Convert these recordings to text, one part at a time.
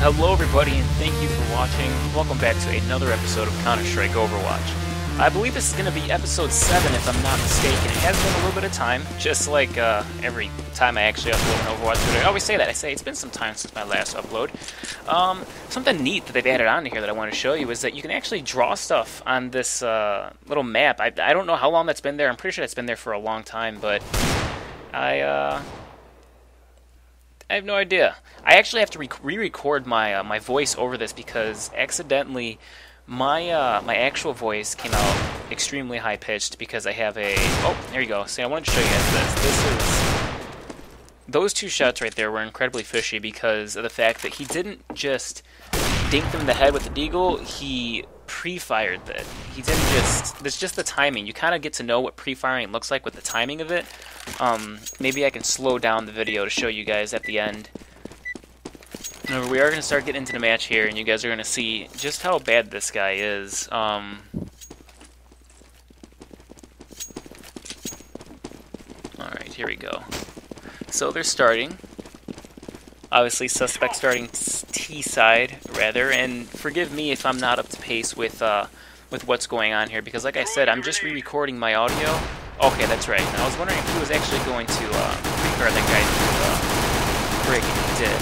Hello everybody and thank you for watching. Welcome back to another episode of Counter-Strike Overwatch. I believe this is going to be episode 7 if I'm not mistaken. It has been a little bit of time, just like every time I actually upload an Overwatch video. I always say that. I say it's been some time since my last upload. Something neat that they've added on here that I want to show you is that you can actually draw stuff on this little map. I don't know how long that's been there. I'm pretty sure that's been there for a long time, but I have no idea. I actually have to re-record my my voice over this because accidentally my my actual voice came out extremely high pitched because I have a there you go. See, I wanted to show you guys this. This is those two shots right there were incredibly fishy because of the fact that he didn't just dink them in the head with the deagle. He pre-fired it. He didn't just. It's just the timing. You kind of get to know what pre-firing looks like with the timing of it. Maybe I can slow down the video to show you guys at the end. Remember, we are going to start getting into the match here, and you guys are going to see just how bad this guy is. Alright, here we go. So they're starting. Obviously, suspect starting T side, rather, and forgive me if I'm not up to pace with what's going on here, because like I said, I'm just re-recording my audio. Okay, that's right. And I was wondering if he was actually going to pre-fire that guy through the brig, and he did.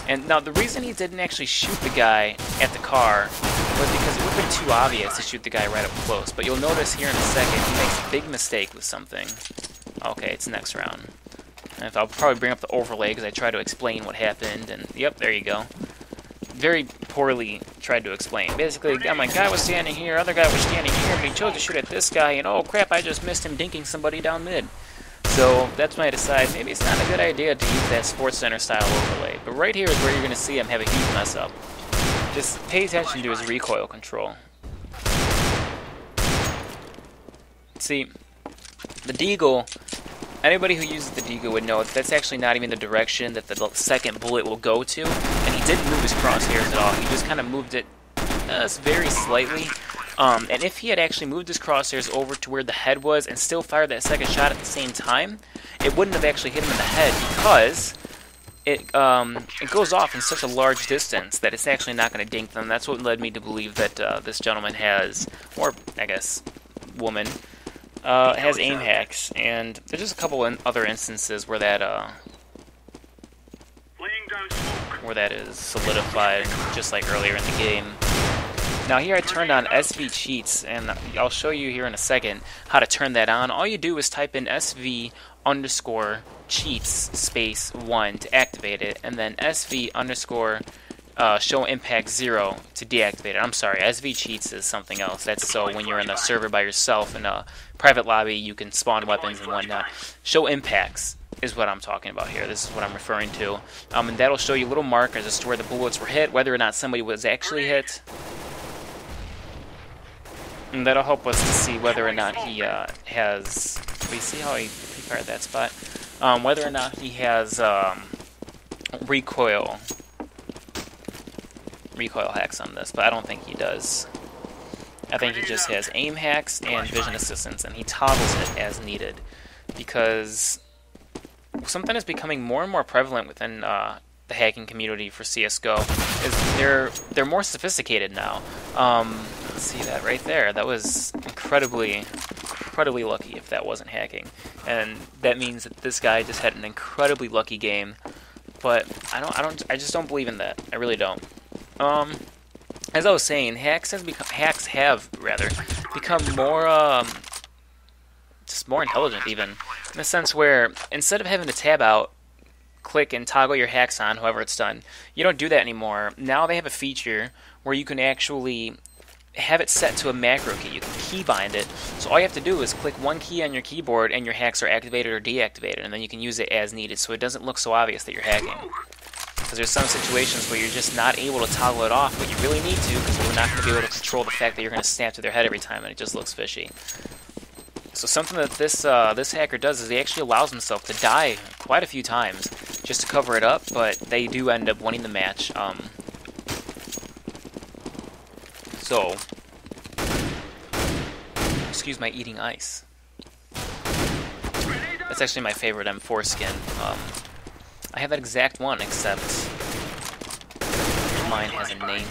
And now, the reason he didn't actually shoot the guy at the car was because it would have been too obvious to shoot the guy right up close. But you'll notice here in a second, he makes a big mistake with something. Okay, it's next round. And I'll probably bring up the overlay because I try to explain what happened, and yep, there you go. Very poorly tried to explain. Basically, my guy was standing here, other guy was standing here, but he chose to shoot at this guy, and oh crap, I just missed him dinking somebody down mid. So that's when I decide maybe it's not a good idea to use that Sports Center style overlay. But right here is where you're going to see him have a huge mess up. Just pay attention to his recoil control. See, the deagle, anybody who uses the deagle would know that's actually not even the direction that the second bullet will go to. And he didn't move his crosshairs at all. He just kind of moved it very slightly. And if he had actually moved his crosshairs over to where the head was and still fired that second shot at the same time, it wouldn't have actually hit him in the head because it goes off in such a large distance that it's actually not going to dink them. That's what led me to believe that this gentleman has, or I guess woman, has aim hacks. And there's just a couple other instances where that is solidified, just like earlier in the game. Now here I turned on SV cheats, and I'll show you here in a second how to turn that on. All you do is type in SV_cheats space 1 to activate it, and then SV_ show impact 0 to deactivate it. I'm sorry, SV cheats is something else. That's so when you're in a server by yourself in a private lobby, you can spawn weapons and whatnot. Show impacts is what I'm talking about here. This is what I'm referring to. And that'll show you little markers as to where the bullets were hit, whether or not somebody was actually hit. And that'll help us to see whether or not he has... We see how he pre-fired that spot? Whether or not he has recoil hacks on this, but I don't think he does. I think he just has aim hacks and vision assistance, and he toggles it as needed. Because something that's becoming more and more prevalent within the hacking community for CSGO is they're more sophisticated now. See that right there? That was incredibly lucky if that wasn't hacking, and that means that this guy just had an incredibly lucky game. But I just don't believe in that. I really don't. As I was saying, hacks have become more just more intelligent, even in the sense where instead of having to tab out, click and toggle your hacks on, however it's done, you don't do that anymore. Now they have a feature where you can actually have it set to a macro key. You can keybind it. So all you have to do is click one key on your keyboard and your hacks are activated or deactivated, and then you can use it as needed so it doesn't look so obvious that you're hacking. Because there's some situations where you're just not able to toggle it off, but you really need to because we're not going to be able to control the fact that you're going to snap to their head every time and it just looks fishy. So something that this hacker does is he actually allows himself to die quite a few times just to cover it up, but they do end up winning the match. So, excuse my eating ice. That's actually my favorite M4 skin. I have that exact one, except mine has a name.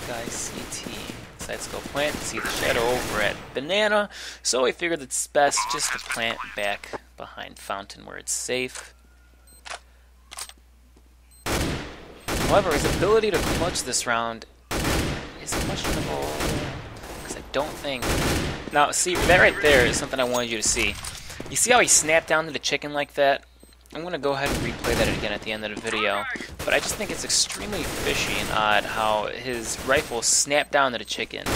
Guys, CT. Decides to go plant, see the shadow over at Banana, so we figured it's best just to plant back behind Fountain where it's safe. However, his ability to clutch this round is questionable, because I don't think... Now, see, that right there is something I wanted you to see. You see how he snapped down to the chicken like that? I'm going to go ahead and replay that again at the end of the video, but I just think it's extremely fishy and odd how his rifle snapped down to the chicken.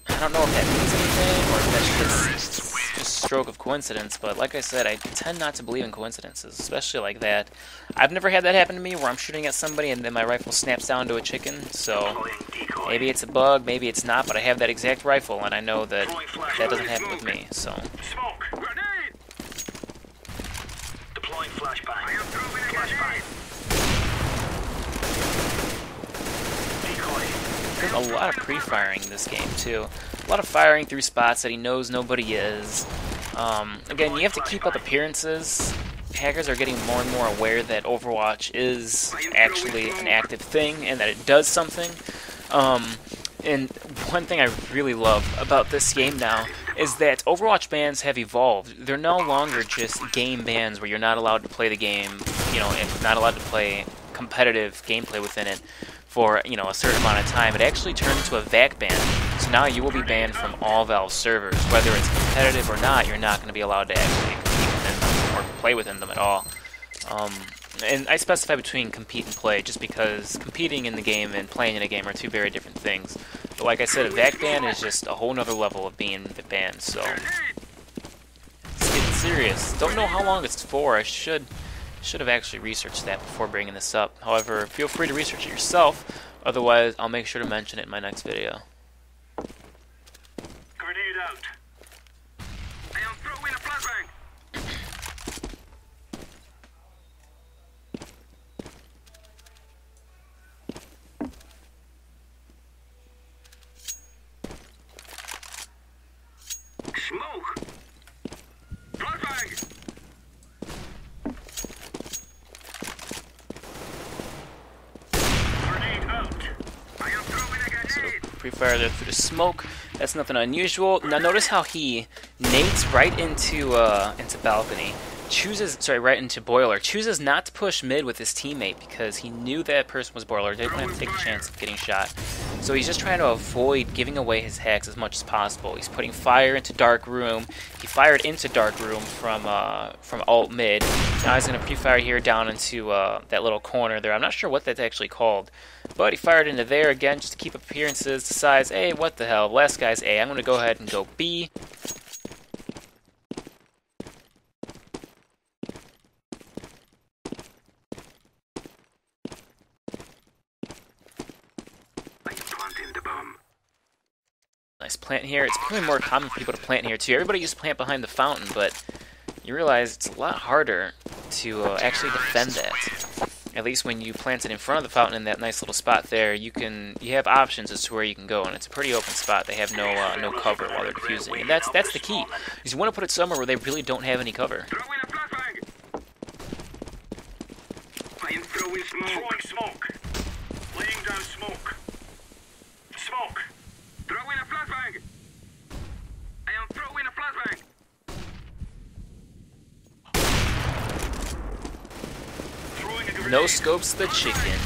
I don't know if that means anything, or if that's just a stroke of coincidence, but like I said, I tend not to believe in coincidences, especially like that. I've never had that happen to me, where I'm shooting at somebody and then my rifle snaps down to a chicken, so maybe it's a bug, maybe it's not, but I have that exact rifle, and I know that that doesn't happen with me, so... There's a lot of pre-firing in this game too. A lot of firing through spots that he knows nobody is. Again, you have to keep up appearances. Hackers are getting more and more aware that Overwatch is actually an active thing and that it does something. And one thing I really love about this game now is that Overwatch bans have evolved. They're no longer just game bans where you're not allowed to play the game, you know, and not allowed to play competitive gameplay within it for, you know, a certain amount of time. It actually turned into a VAC ban. So now you will be banned from all Valve servers. Whether it's competitive or not, you're not going to be allowed to actually compete within them or play within them at all. And I specify between compete and play just because competing in the game and playing in a game are two very different things. But like I said, a VAC ban is just a whole nother level of being banned, so it's getting serious. Don't know how long it's for. I should have actually researched that before bringing this up. However, feel free to research it yourself. Otherwise, I'll make sure to mention it in my next video. Grenade out. I am throwing a flashbang. Smoke! Flashbang! Grenade out! I am throwing a grenade! So, pre-fire there through the smoke. That's nothing unusual. Now notice how he nades right into balcony. Right into boiler. Chooses not to push mid with his teammate because he knew that person was boiler. Didn't have to take a chance of getting shot. So he's just trying to avoid giving away his hacks as much as possible. He's putting fire into dark room. He fired into dark room from alt mid. Now he's gonna pre-fire here down into that little corner there. I'm not sure what that's actually called, but he fired into there again just to keep appearances. Decides, hey, what the hell? Last guy's A. I'm gonna go ahead and go B. Nice plant here. It's probably more common for people to plant here too. Everybody used to plant behind the fountain, but you realize it's a lot harder to actually defend that. At least when you plant it in front of the fountain in that nice little spot there, you have options as to where you can go, and it's a pretty open spot. They have no cover while they're defusing, and that's the key. Is you want to put it somewhere where they really don't have any cover. I am throwing smoke. Throwing smoke. Laying down smoke. Smoke. Throwing a flashbang. I am throwing a flashbang. Throwing a grenade. No scopes the chicken.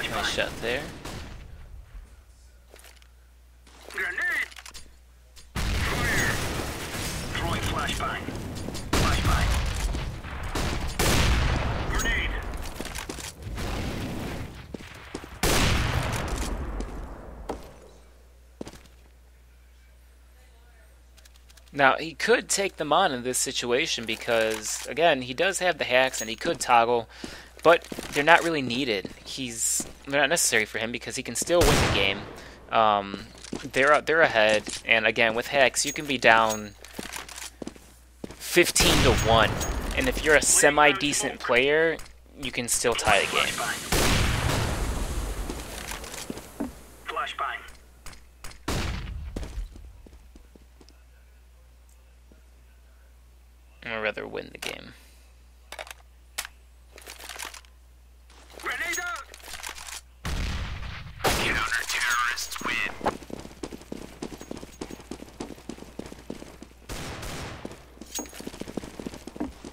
Nice shot there. Now, he could take them on in this situation because, again, he does have the hacks and he could toggle, but they're not really needed. They're not necessary for him because he can still win the game. They're ahead, and again, with hacks, you can be down 15-1, and if you're a semi-decent player, you can still tie the game. Flashbang. I'd rather win the game. Grenade out! Counter-terrorists win.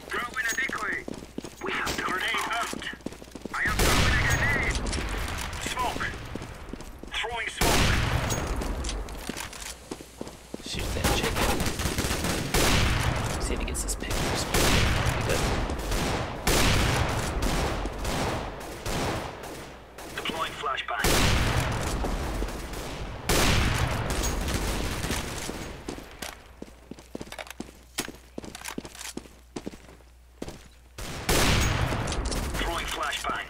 Throwing a decoy. We have the grenade out. I am throwing a grenade. Smoke. Throwing smoke. Shoot that chicken. See if he gets this pick first. Good. Deploying flashbang. Throwing flashbang.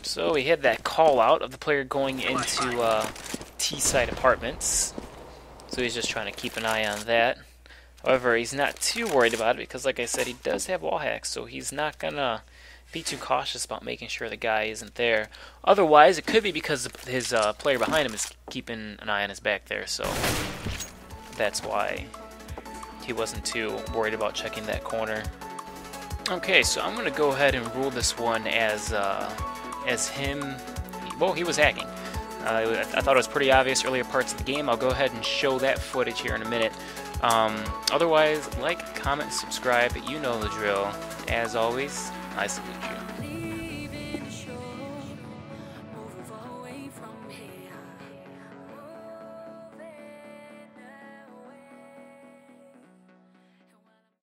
So we had that call out of the player going into T-side apartments. So he's just trying to keep an eye on that. However, he's not too worried about it because, like I said, he does have wall hacks, so he's not gonna be too cautious about making sure the guy isn't there. Otherwise, it could be because his player behind him is keeping an eye on his back there, so that's why he wasn't too worried about checking that corner. Okay, so I'm gonna go ahead and rule this one as him. Well, he was hacking. I thought it was pretty obvious earlier parts of the game. I'll go ahead and show that footage here in a minute. Otherwise, like, comment, subscribe. You know the drill. As always, I salute you.